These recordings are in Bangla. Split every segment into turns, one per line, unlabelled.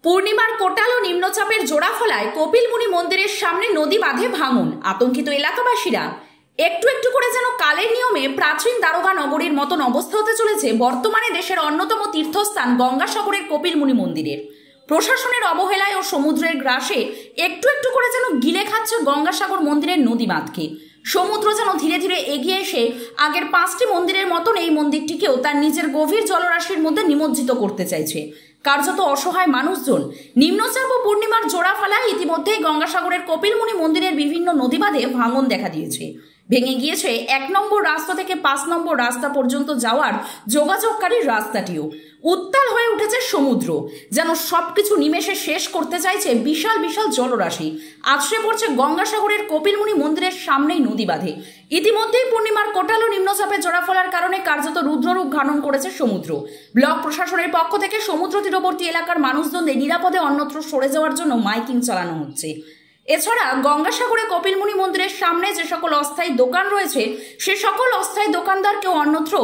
পূর্ণিমার কোটাল ও নিম্নচাপের জোড়াফলায় কপিলমুনি মন্দিরের সামনে নদী বাঁধে ভাঙন। আতঙ্কিত এলাকাবাসীরা। একটু একটু করে যেন কালের নিয়মে প্রাচীন দারোগা নগরীর মতন অবস্থা হতে চলেছে বর্তমানে দেশের অন্যতম তীর্থস্থান গঙ্গাসাগরের কপিলমুনি মন্দিরের। প্রশাসনের অবহেলায় ও সমুদ্রের গ্রাসে একটু একটু করে যেন গিলে খাচ্ছে গঙ্গাসাগর মন্দিরের নদী বাঁধকে। সমুদ্র যেন ধীরে ধীরে এগিয়ে এসে আগের 5টি মন্দিরের মতন এই মন্দিরটিকেও তার নিজের গভীর জলরাশির মধ্যে নিমজ্জিত করতে চাইছে। কার্যত অসহায় মানুষজন। নিম্নচাপ ও পূর্ণিমার জোড়াফলায় ইতিমধ্যেই গঙ্গাসাগরের কপিলমুনি মন্দিরের বিভিন্ন নদীবাঁধে ভাঙন দেখা দিয়েছে। ভেঙে গিয়েছে 1 নম্বর রাস্তা থেকে 5 নম্বর রাস্তা পর্যন্ত যাওয়ার যোগাযোগকারী রাস্তাটিও। উত্তাল হয়ে উঠেছে সমুদ্র, যেন সবকিছু নিমেষে শেষ করতে চাইছে বিশাল বিশাল জলরাশি। আছড়ে পড়ছে গঙ্গাসাগরের কপিলমুনি মন্দিরের সামনেই নদী বাঁধে। ইতিমধ্যেই পূর্ণিমার কোটাল ও নিম্নচাপের জোড়াফলার কারণে কার্যত রুদ্ররূপ ধারণ করেছে সমুদ্র। ব্লক প্রশাসনের পক্ষ থেকে সমুদ্র তীরবর্তী এলাকার মানুষজনদের নিরাপদে অন্যত্র সরে যাওয়ার জন্য মাইকিং চালানো হচ্ছে। এছাড়া গঙ্গাসাগরে কপিলমুনি মন্দিরের সামনে যে সকল অস্থায়ী দোকান রয়েছে সে সকল অস্থায়ী দোকানদারকেও অন্যত্র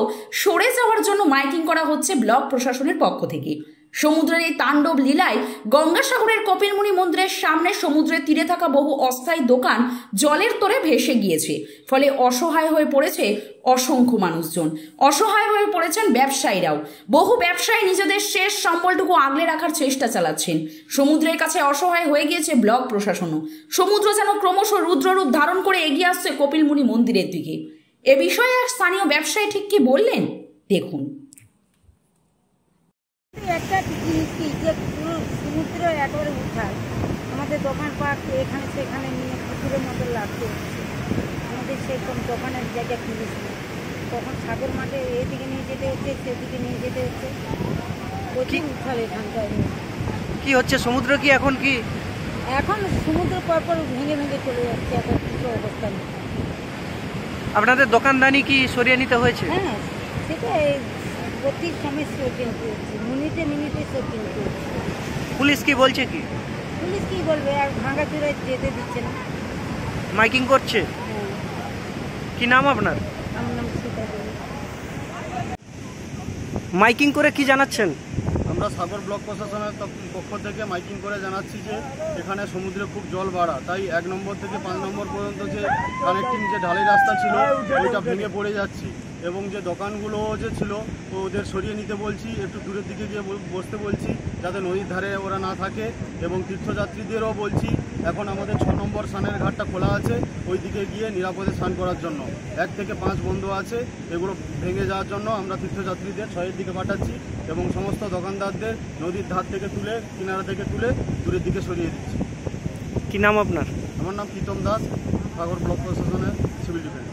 সরে যাওয়ার জন্য মাইকিং করা হচ্ছে ব্লক প্রশাসনের পক্ষ থেকে। সমুদ্রের এই তাণ্ডব লীলায় গঙ্গাসাগরের কপিলমুনি মন্দিরের সামনে সমুদ্রের তীরে থাকা বহু অস্থায়ী দোকান জলের তোরে ভেসে গিয়েছে। ফলে অসহায় হয়ে পড়েছে অসংখ্য মানুষজন, অসহায় হয়ে পড়েছেন ব্যবসায়ীরাও। বহু ব্যবসায়ী নিজেদের শেষ সম্বলটুকু আগলে রাখার চেষ্টা চালাচ্ছেন। সমুদ্রের কাছে অসহায় হয়ে গিয়েছে ব্লক প্রশাসনও। সমুদ্র যেন ক্রমশ রুদ্ররূপ ধারণ করে এগিয়ে আসছে কপিলমুনি মন্দিরের দিকে। এ বিষয়ে এক স্থানীয় ব্যবসায়ী ঠিক কি বললেন দেখুন।
একটা জিনিস কি যে পুরো সমুদ্র একবারে উঠায় আমাদের দোকানপাট এখানে সেখানে নিয়ে পুকুরের মতো লাগছে। আমাদের সেরকম দোকানের জায়গা কিনিস না, তখন সাগর মাঠে এদিকে নিয়ে যেতে হচ্ছে সেদিকে নিয়ে যেতে হচ্ছে। প্রচুর উঠাল এখানটায়।
কি হচ্ছে সমুদ্র কি
এখন সমুদ্র পরপর ভেঙে ভেঙে চলে যাচ্ছে, এখন কিছু অবস্থা নেই।
আপনাদের দোকানদানি কি সরিয়ে নিতে হয়েছে?
হ্যাঁ, সেটা প্রতি সময় সরিয়ে নিতে হচ্ছে, মিনিটে মিনিটে সরিয়ে নিতে হচ্ছে।
পুলিশ কি বলছে?
পুলিশ কি বলবে, আর ভাঙাচুরায় যেতে দিচ্ছে না,
মাইকিং করছে।
হ্যাঁ।
কি নাম আপনার?
আমার নাম সীতা দেবী।
মাইকিং করে কি জানাচ্ছেন?
আমরা সাগর ব্লক প্রশাসনের পক্ষ থেকে মাইকিং করে জানাচ্ছি যে এখানে সমুদ্রে খুব জল বাড়া, তাই 1 নম্বর থেকে 5 নম্বর পর্যন্ত যে কানেক্টিং যে ঢালাই রাস্তা ছিল ওইটা ভেঙে পড়ে যাচ্ছে, এবং যে দোকানগুলো যে ছিল ওদের সরিয়ে নিতে বলছি, একটু দূরের দিকে গিয়ে বসতে বলছি যাতে নদীর ধারে ওরা না থাকে। এবং তীর্থযাত্রীদেরও বলছি এখন আমাদের 6 নম্বর স্নানের ঘাটটা খোলা আছে, ওই দিকে গিয়ে নিরাপদে স্নান করার জন্য। 1 থেকে 5 বন্ধ আছে, এগুলো ভেঙে যাওয়ার জন্য আমরা তীর্থযাত্রীদের 6-এর দিকে পাঠাচ্ছি এবং সমস্ত দোকানদারদের নদীর ধার থেকে তুলে কিনারা থেকে তুলে দূরের দিকে সরিয়ে দিচ্ছি।
কি নাম আপনার?
আমার নাম প্রীতম দাস, সাগর ব্লক প্রশাসনের সিভিল ডিফেন্স।